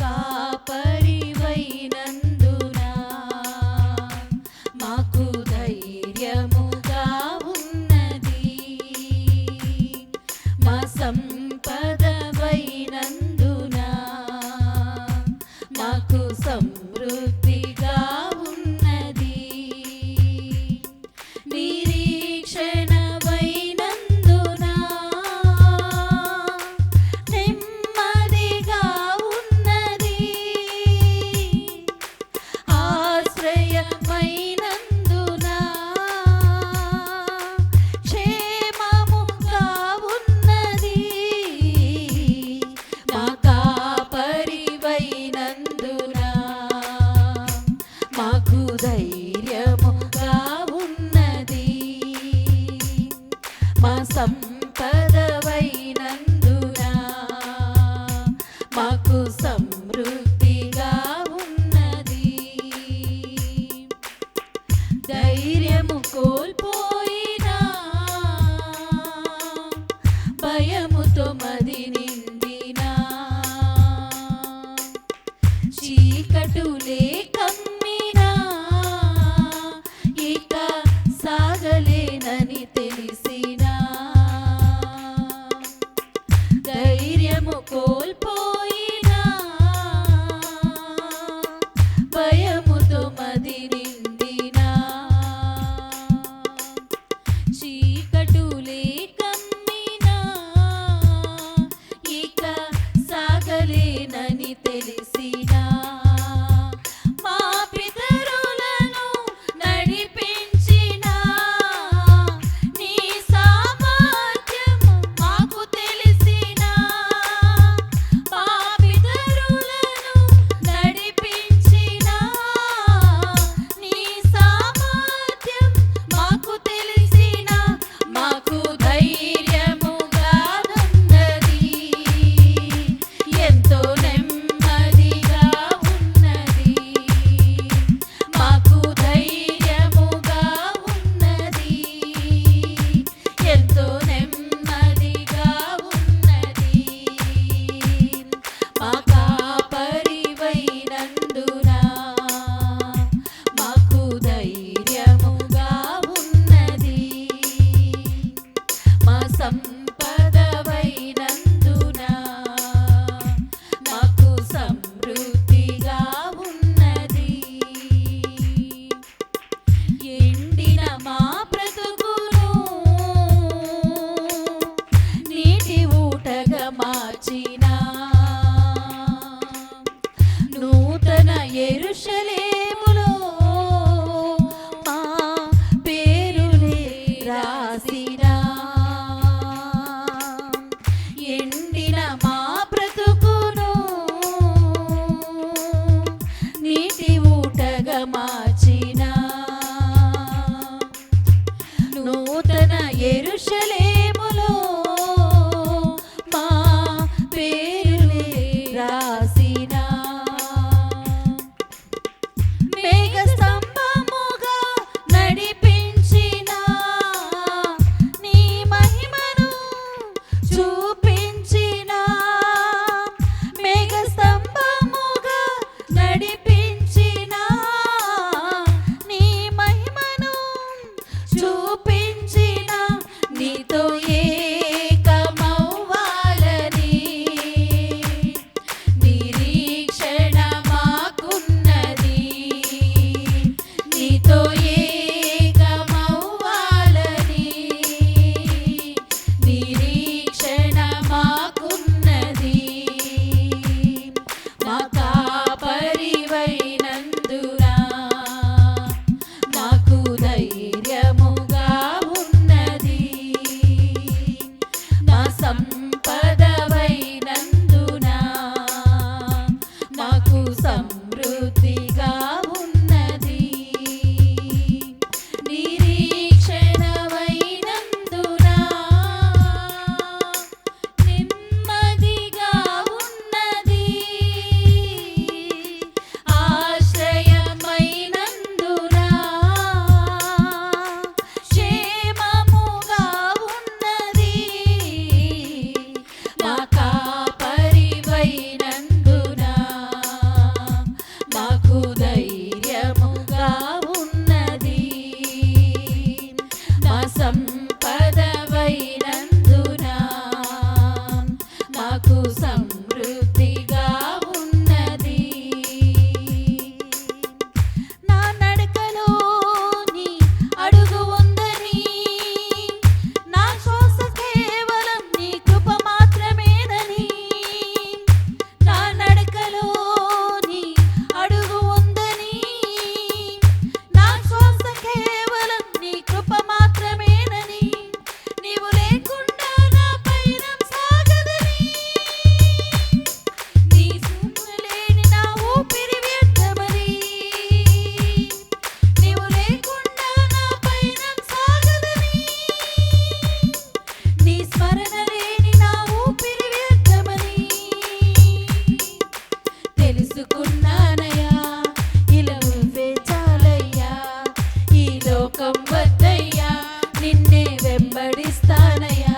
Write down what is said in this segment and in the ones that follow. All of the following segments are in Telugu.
కాపరివైనందున మాకు ధైర్యముగా ఉన్నది. మా సంపదవైనందున మాకు సమృద్ధిగా ఉన్నది. నిరీక్షణవైనందున నెమ్మదిగా ఉన్నది. ఆశ్రయమైనందున క్షేమముగా ఉన్నది. మా కాపరివైనందున మాకు ధైర్యముగా ఉన్నది. మా సంపదవైనందున మాకు సమృద్ధిగా ఉన్నది. ధైర్యము కోల్పోయినా భయముతో మది నిండినా చీకటులే కమ్మినా ఇక సాగలేనని తెలిసినా ధైర్యము కోల్పోయినా భయముతో మది నిండినా చీకటులే కమ్మినా ఇక సాగలేనని తెలిసినా మా పితరులను నడిపించిన నీ సామర్థ్యము మాకు తెలిసినా మా పితరులను నడిపించిన నీ సామర్థ్యం మాకు తెలిసినా మాకు ధైర్యముగా ఉన్నది. ఎంతో నెమ్మదిగా ఉన్నది. మాకు ధైర్యముగా ఉన్నది. ఎంతో నెమ్మదిగా ఉన్నది. మా కాపరివైనందున మాకు ధైర్యముగా ఉన్నది. మా సంపదవైనందున మాకు సమృద్ధిగా ఉన్నది. ఎండిన మా బ్రతుకును నీటి ఊటగా మార్చిన నూతన యెరూషలేములో మా పేరులే రాసిన ఎండిన మా బ్రతుకును నీటి ఊటగా మార్చిన నూతన యెరూషలేములో మా పేరులే రాసిన మేఘ స్తంభముగా నడిపించిన నీ మహిమను చూపించిన మేఘ స్తంభముగా నడిపించిన నీ మహిమను చూపించిన నీతో తెలుసుకున్నానయ్యా, ఇలా నువ్వే చాలయ్యా, ఈ లోకం వద్దయ్యా, నిన్నే వెంబడిస్తానయ్యా.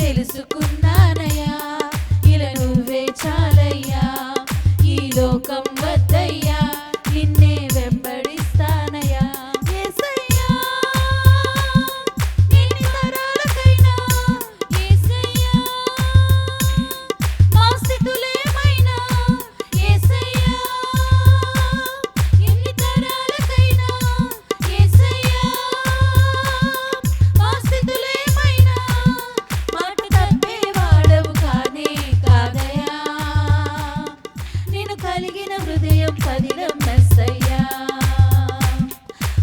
తెలుసుకున్నానయ్యా, ఇలా నువ్వే చాలయ్యా, ఈ లోకం వద్దయ్యా, నిన్నే వెంబడిస్తానయ్యా. యేసయ్యా, ఎన్ని తరాలకైనా యేసయ్యా, మా స్థితులేమైనా యేసయ్యా, ఎన్ని తరాలకైనా యేసయ్యా, మా స్థితులేమైనా మాట తప్పేవాడవు కానే కాదయ్యా, నేను కలిగిన హృదయం పదిలం మెస్సయ్యా.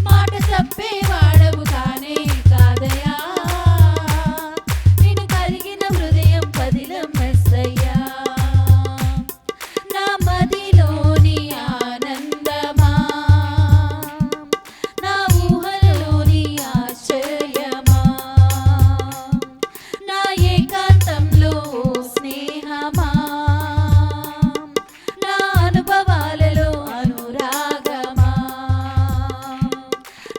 మాట తప్పేవాడవు కానే కాదయ్యా, నేను కలిగిన హృదయం పదిలం మెస్సయ్యా. నా మదిలోని ఆనందమా, నా ఊహలోని ఆశ్చర్యమా, నా ఏకాంతంలో స్నేహమా, నా అనుభవాలలో అనురాగమా,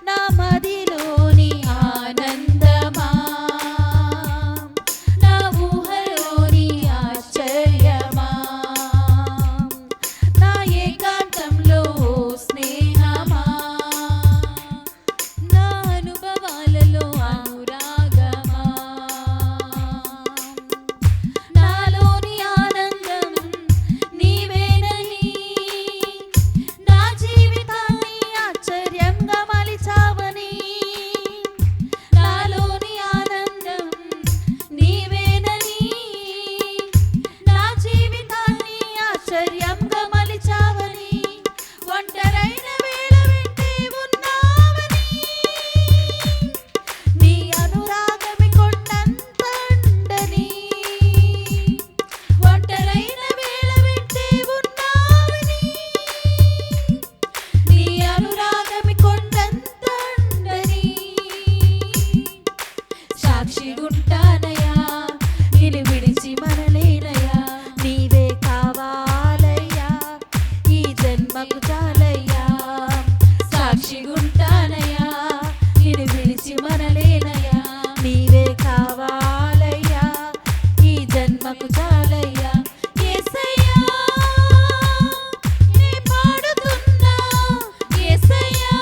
నా మదిలోని ఆనందమా, నా ఊహలోని ఆశ్చర్యమా, నా ఏకాంతంలో స్నేహమా, నా అనుభవాలలో అనురాగమా, నాలోని ఆనందం నీవేనని, నా జీవితాన్ని ఆశ్చర్యంగా మలిచావని, నాలోని ఆనందం నీవేనని, నా జీవితాన్ని ఆశ్చర్యంగా మలిచావని, ఒంటరైన వేళ వెంటే ఉన్నావని, నీ అనురాగమి కొండంత అండని, ఒంటరైన వేళ వెంటే ఉన్నావని, నీ అనురాగమి కొండంత అండని, సాక్షిగుంటానయ్యా, నిన్ను విడిచి మనలేనయ్యా, నీవే కావాలయ్యా, ఈ జన్మకు చాలయ్యా. సాక్షిగుంటానయ్యా, నిన్ను విడిచి మనలేనయ్యా, నీవే కావాలయ్యా, ఈ జన్మకు చాలయ్యా. యేసయ్యా, నే పాడుతున్నా యేసయ్యా,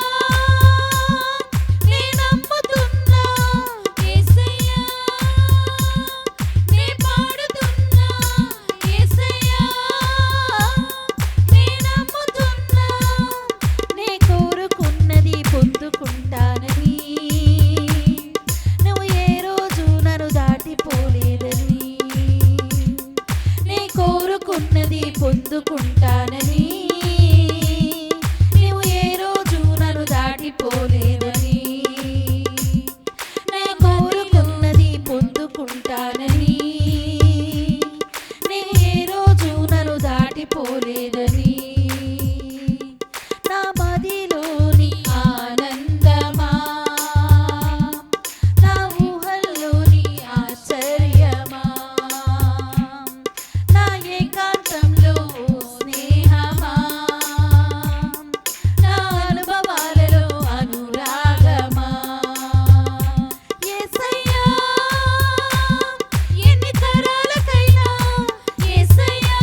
నే నమ్ముతున్నా యేసయ్యా, నే పాడుతున్నా యేసయ్యా, నే నమ్ముతున్నా, నే కోరుకున్నది పొందుకుంటానని, నువ్వు ఏ రోజు నన్ను దాటిపోలేదని, నే కోరుకున్నది పొందుకుంటానని, నువ్వు ఏ రోజు నన్ను దాటిపోలేదని, నే కోరుకున్నది పొందుకుంటానని, నేను ఏ రోజు నన్ను దాటిపోలేదని, నా మదిలోని ఆనందమా, నా ఊహల్లోని ఆశ్చర్యమా, నా ఏకాంతంలో స్నేహమా, నా అనుభవాలలో అనురాగమా. యేసయ్యా, ఎన్ని తరాలకైనా యేసయ్యా,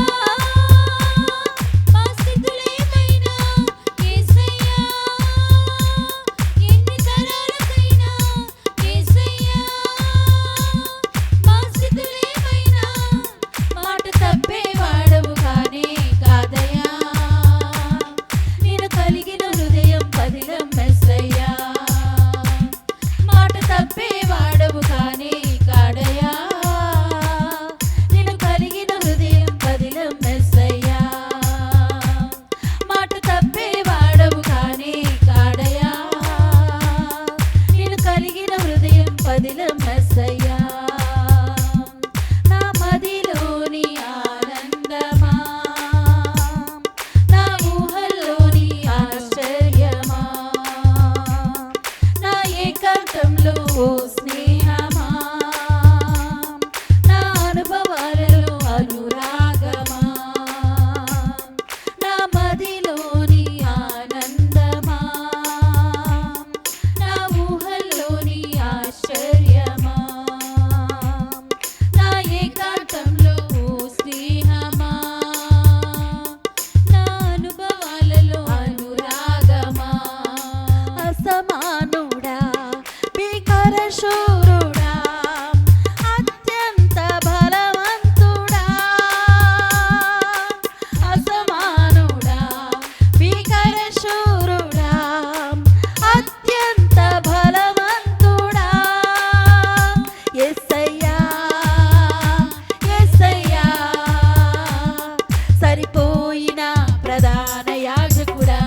సరిపోయిన ప్రధాన యాజకుడా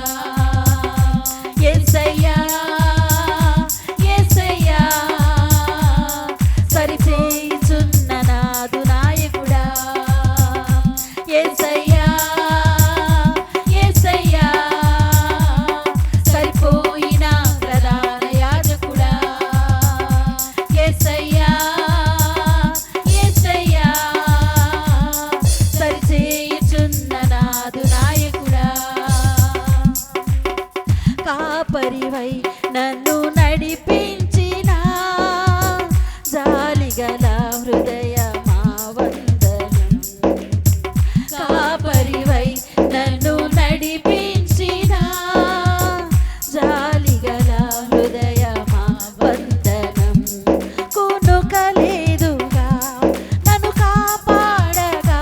యేసయ్యా యేసయ్యా సరిచేయుచున్న నాదు నాయకుడా యేసయ్యా యేసయ్యా సరిపోయిన ప్రధాన యాజకుడా యేసయ్యా యేసయ్యా సరిచేయుచున్న నాదు నాయకుడా కాపరివై నన్ను నడిపించిన జాలిగల హృదయమా వందనం కాపరివై నన్ను నడిపించిన జాలిగల హృదయమా వందనం కునుకలేదుగా నన్ను కాపాడగా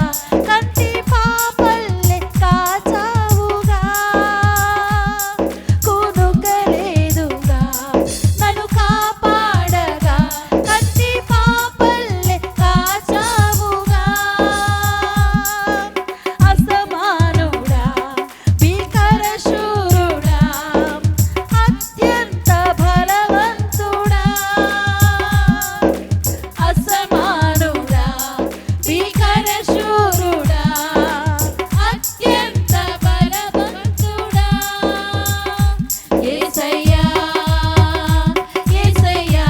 కంటి పాపల్లె కాచావుగా కునుకలేదుగా నన్ను కాపాడగా కంటి పాపల్లె కాచావుగా అసమానుడా భీకర శూరుడా అత్యంత బలవంతుడా అసమానుడా భీకర శూరుడా అత్యంత బలవంతుడా యేసయ్యా యేసయ్యా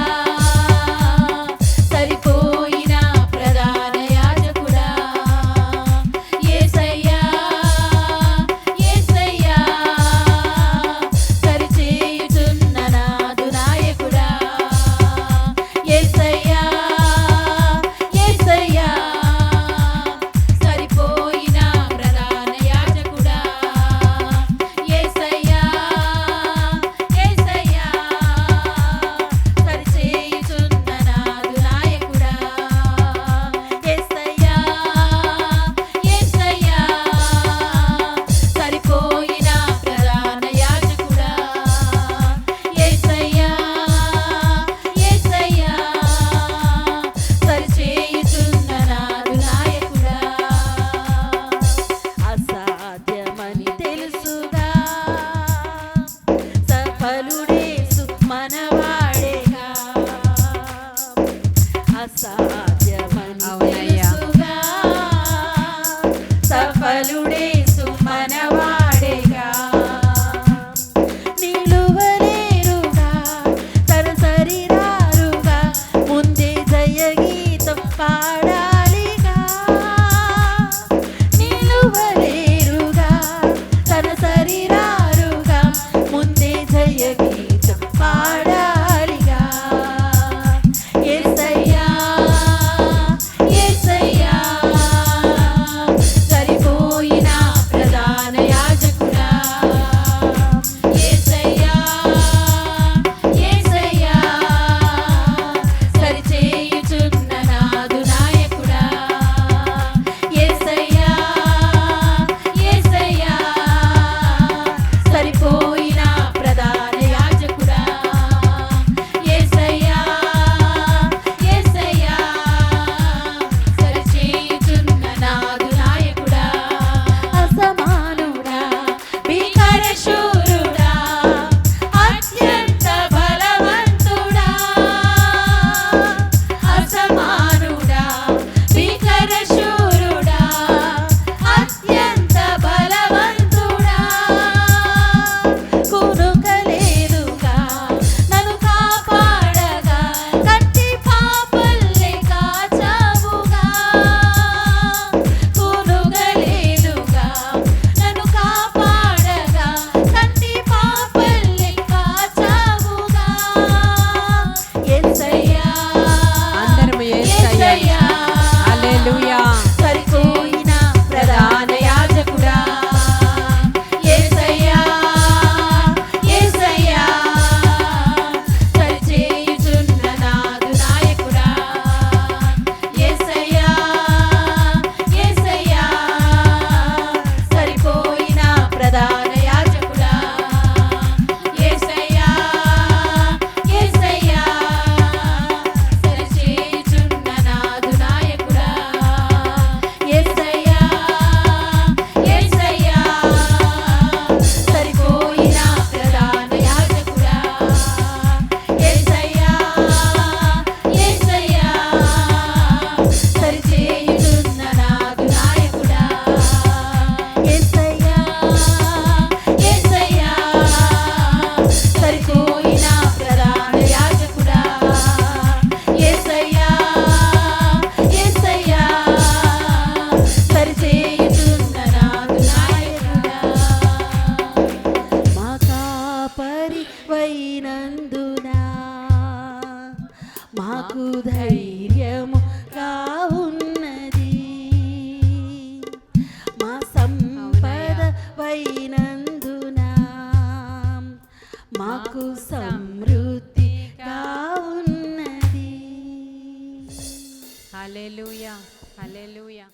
సరిపోయిన ప్రధాన యాజకుడా యేసయ్యా యేసయ్యా సరిచేయుచున్న నాదు నాయకుడా యేసయ్యా యేసయ్యా సరిపోయిన ప్రధాన యాజకుడా యేసయ్యా యేసయ్యా సరిచేయుచున్న నాదు నాయకుడా యేసయ్యా యేసయ్యా సరిపోయిన ప్రధాన యాజకుడా యేసయ్యా యేసయ్యా సరిచేయుచున్న నాదు నాయకుడా అసాధ్యమని తెలుసుగా సఫలుడేసు మనవాడేగా అసాధ్యమని తెలుసుగా సఫలుడేసు మనవాడేగా నిలువలేరుగా తన శరీరారుగా ముందే జయగీతం పాడాలిగా నిలువలేరుగా తన శరీరారుగా ముందే జయగీతం పాడాలిగా యేసయ్యా యేసయ్యా సరిపోయిన హల్లెలూయా, హల్లెలూయా.